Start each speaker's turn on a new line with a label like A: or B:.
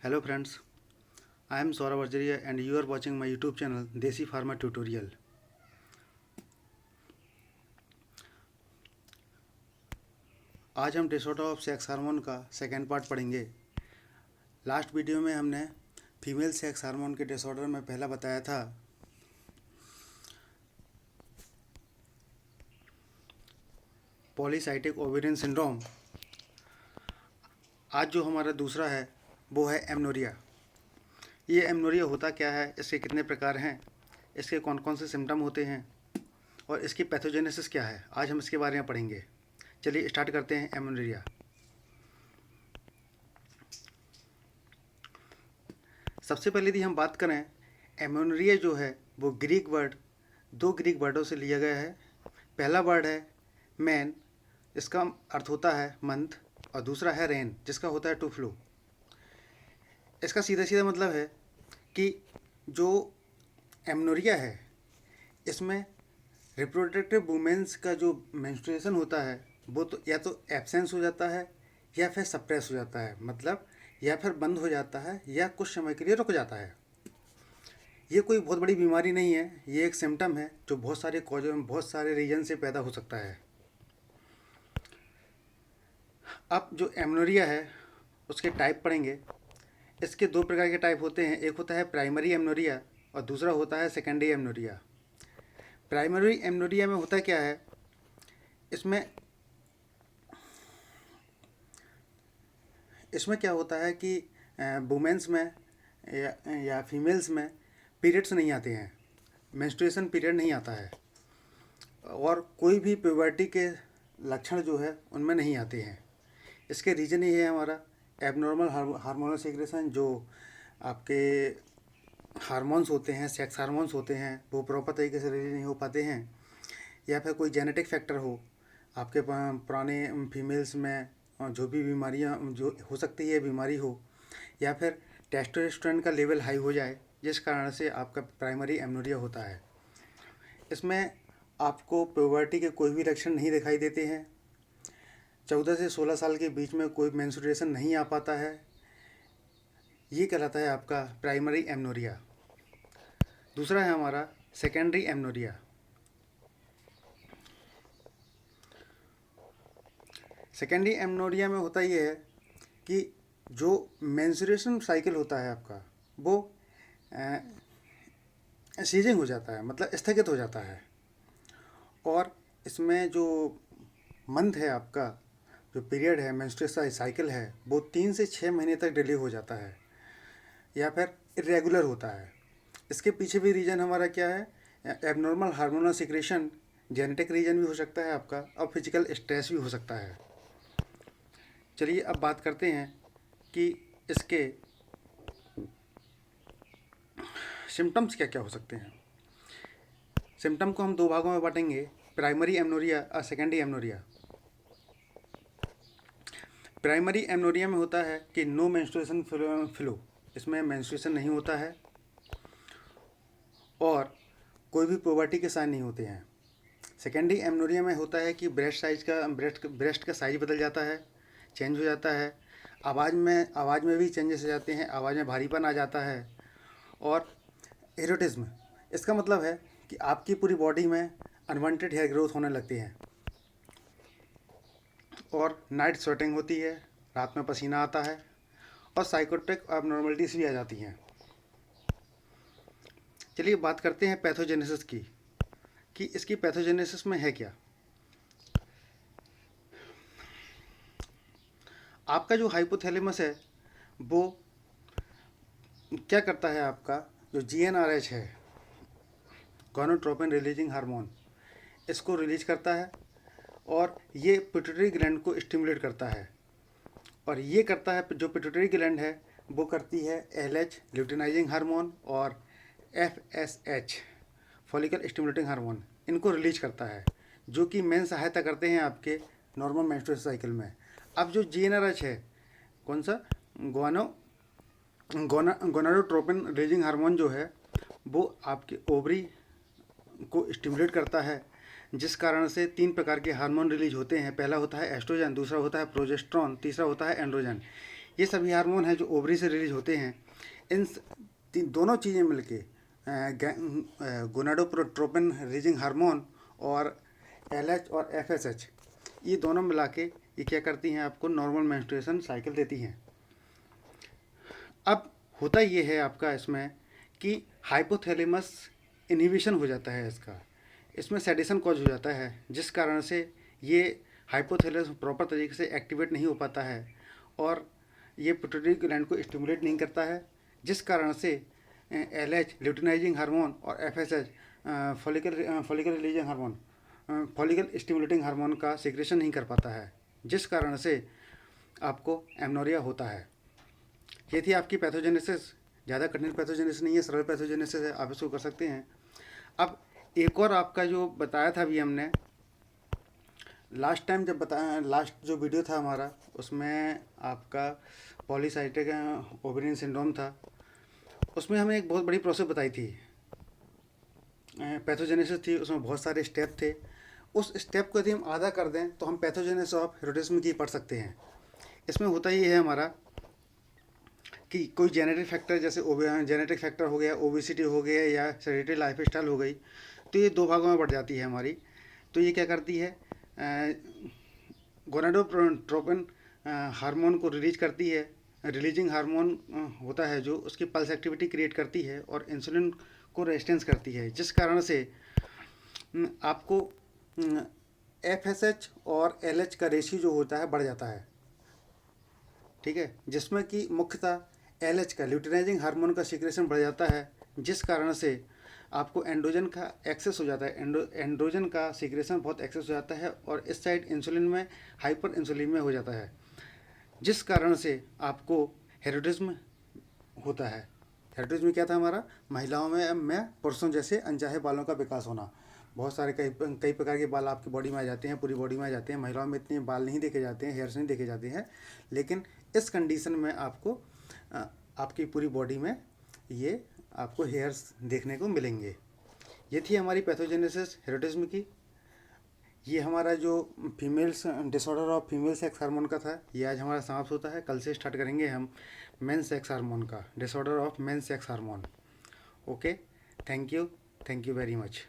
A: Hello friends, I am Saurabh Arjaria and you are watching my YouTube channel Desi Pharma Tutorial. आज हम disorder of sex hormone का second part पढ़ेंगे। Last video में हमने female sex hormone के disorder में पहला बताया था पॉलीसाइटिक ओवेरियन सिंड्रोम। आज जो हमारा दूसरा है वो है एमनोरिया। ये एमनोरिया होता क्या है, इसके कितने प्रकार हैं, इसके कौन कौन से सिम्टम होते हैं और इसकी पैथोजेनेसिस क्या है, आज हम इसके बारे में पढ़ेंगे। चलिए स्टार्ट करते हैं एमनोरिया। सबसे पहले यदि हम बात करें, एमनोरिया जो है वो ग्रीक वर्ड, दो ग्रीक वर्डों से लिया गया है। पहला वर्ड है मैन, इसका अर्थ होता है मंथ, और दूसरा है रेन, जिसका होता है टू फ्लो। इसका सीधा सीधा मतलब है कि जो एमनोरिया है इसमें रिप्रोडक्टिव वुमेन्स का जो मेंस्ट्रुएशन होता है वो तो या तो एब्सेंस हो जाता है या फिर सप्रेस हो जाता है, मतलब या फिर बंद हो जाता है या कुछ समय के लिए रुक जाता है। ये कोई बहुत बड़ी बीमारी नहीं है, ये एक सिम्टम है जो बहुत सारे रीजन से पैदा हो सकता है। अब जो एमनोरिया है उसके टाइप पढ़ेंगे। इसके दो प्रकार के टाइप होते हैं, एक होता है प्राइमरी एमनोरिया और दूसरा होता है सेकेंडरी एमनोरिया। प्राइमरी एमनोरिया में होता क्या है, इसमें क्या होता है कि वुमेन्स में या फीमेल्स में पीरियड्स नहीं आते हैं, मेंस्ट्रुएशन पीरियड नहीं आता है और कोई भी प्यूबर्टी के लक्षण जो है उनमें नहीं आते हैं। इसके रीज़न ये है हमारा एबनॉर्मल हार्मोनल सीक्रेशन, जो आपके हार्मोन्स होते हैं, सेक्स हार्मोन्स होते हैं, वो प्रॉपर तरीके से रिलीज नहीं हो पाते हैं, या फिर कोई जेनेटिक फैक्टर हो आपके पुराने फीमेल्स में, जो भी बीमारियां जो हो सकती है बीमारी हो, या फिर टेस्टोस्टेरोन का लेवल हाई हो जाए, जिस कारण से आपका प्राइमरी एमनोरिया होता है। इसमें आपको प्यूबर्टी के कोई भी लक्षण नहीं दिखाई देते हैं, 14 से 16 साल के बीच में कोई मेंस्ट्रुएशन नहीं आ पाता है। ये कहलाता है आपका प्राइमरी एमनोरिया। दूसरा है हमारा सेकेंडरी एमनोरिया। सेकेंडरी एमनोरिया में होता ये है कि जो मेंस्ट्रुएशन साइकिल होता है आपका वो सीजिंग हो जाता है, मतलब स्थगित हो जाता है, और इसमें जो मंथ है आपका, जो पीरियड है मेंस्ट्रुएशन साइकिल है, वो 3 से 6 महीने तक डिले हो जाता है या फिर इरेगुलर होता है। इसके पीछे भी रीज़न हमारा क्या है, abnormal hormonal secretion, genetic reason भी हो सकता है आपका, और फिजिकल स्ट्रेस भी हो सकता है। चलिए अब बात करते हैं कि इसके सिम्टम्स क्या क्या हो सकते हैं। सिम्टम को हम दो भागों में बांटेंगे, प्राइमरी एमनोरिया और सेकेंडरी एमनोरिया। प्राइमरी एमनोरिया में होता है कि नो मेंस्ट्रुएशन फ्लो, इसमें मेंस्ट्रुएशन नहीं होता है और कोई भी प्यूबर्टी के साइन नहीं होते हैं। सेकेंडरी एमनोरिया में होता है कि ब्रेस्ट का साइज बदल जाता है, चेंज हो जाता है, आवाज़ में भी चेंजेस हो जाते हैं, आवाज़ में भारीपन आ जाता है, और एरोटिज्म, इसका मतलब है कि आपकी पूरी बॉडी में अनवांटेड हेयर ग्रोथ होने लगती है, और नाइट स्वेटिंग होती है, रात में पसीना आता है, और साइकोट्रिक abnormalities भी आ जाती हैं। चलिए बात करते हैं पैथोजेनेसिस की, कि इसकी पैथोजेनेसिस में है क्या। आपका जो हाइपोथैलेमस है वो क्या करता है, आपका जो GnRH है, गोनाडोट्रोपिन रिलीजिंग हार्मोन, इसको रिलीज करता है और ये पिट्यूटरी ग्लैंड को स्टिमुलेट करता है, और ये करता है जो पिट्यूटरी ग्लैंड है वो करती है LH ल्यूटिनाइजिंग हार्मोन और FSH फॉलिकल स्टिमुलेटिंग हार्मोन, इनको रिलीज करता है, जो कि मेन सहायता करते हैं आपके नॉर्मल मेंस्ट्रुएशन साइकिल में। अब जो GnRH है, कौन सा, गोनाडोट्रोपिन रिलीजिंग हार्मोन जो है वो आपके ओवरी को स्टिमुलेट करता है, जिस कारण से 3 प्रकार के हार्मोन रिलीज होते हैं। पहला होता है एस्ट्रोजन, दूसरा होता है प्रोजेस्टेरोन, तीसरा होता है एंड्रोजन। ये सभी हार्मोन हैं जो ओवरी से रिलीज होते हैं। इन दोनों चीज़ें मिलके गोनाडोट्रोपिन रिलीजिंग हार्मोन और LH और FSH, ये दोनों मिला के ये क्या करती हैं, आपको नॉर्मल मेंस्ट्रुएशन साइकिल देती हैं। अब होता ये है आपका इसमें कि हाइपोथैलेमस इनहिबिशन हो जाता है इसमें सेडेशन कॉज हो जाता है, जिस कारण से ये हाइपोथैलेमस प्रॉपर तरीके से एक्टिवेट नहीं हो पाता है और ये पिट्यूटरी ग्लैंड को स्टिमुलेट नहीं करता है, जिस कारण से LH ल्यूटिनाइजिंग हार्मोन और FSH follicle releasing hormone follicle stimulating hormone का सिक्रेशन नहीं कर पाता है, जिस कारण से आपको एमनोरिया होता है। ये थी आपकी पैथोजेनेसिस। ज़्यादा कठिन पैथोजेनेसिस नहीं है, सरल पैथोजेनेसिस है, आप इसको कर सकते हैं। अब एक और आपका जो बताया था अभी हमने लास्ट टाइम जब बताया, लास्ट जो वीडियो था हमारा, उसमें आपका पॉलीसाइटिक ओवेरियन सिंड्रोम था। उसमें हमें एक बहुत बड़ी प्रोसेस बताई थी, पैथोजेनेसिस थी, उसमें बहुत सारे स्टेप थे। उस स्टेप को यदि हम आधा कर दें तो हम पैथोजेनेसिस ऑफ हिरोटिज्म की पढ़ सकते हैं। इसमें होता ही है हमारा कि कोई जेनेटिक फैक्टर, जैसे जेनेटिक फैक्टर हो गया, ओबेसिटी हो गया या सेडेंटरी लाइफस्टाइल हो गई, तो ये दो भागों में बढ़ जाती है हमारी। तो ये क्या करती है, गोनाडोट्रोपिन हार्मोन को रिलीज करती है। रिलीजिंग हार्मोन होता है जो उसकी पल्स एक्टिविटी क्रिएट करती है और इंसुलिन को रेजिस्टेंस करती है, जिस कारण से आपको FSH और LH का रेशियो जो होता है बढ़ जाता है। ठीक है, जिसमें कि मुख्यतः LH का ल्यूटिनाइजिंग हार्मोन का सिक्रेशन बढ़ जाता है, जिस कारण से आपको एंड्रोजन का एक्सेस हो जाता है। एंड्रोजन का सिक्रेशन बहुत एक्सेस हो जाता है और इस साइड इंसुलिन में हाइपर इंसुलिन में हो जाता है, जिस कारण से आपको हेरोटिज्म होता है। हेरोटिज्म क्या था हमारा, महिलाओं में पुरुषों जैसे अनचाहे बालों का विकास होना। बहुत सारे कई प्रकार के बाल आपकी बॉडी में आ जाते हैं, पूरी बॉडी में आ जाते हैं। महिलाओं में इतने बाल नहीं देखे जाते हैं, हेयर्स नहीं देखे जाते हैं, लेकिन इस कंडीशन में आपको आपकी पूरी बॉडी में ये आपको हेयर्स देखने को मिलेंगे। ये थी हमारी पैथोजेनेसिस हेरोटिज्म की। ये हमारा जो females disorder of female sex hormone का था, ये आज हमारा समाप्त होता है। कल से स्टार्ट करेंगे हम मेन सेक्स हार्मोन का, disorder of main sex hormone. Okay, thank you very much.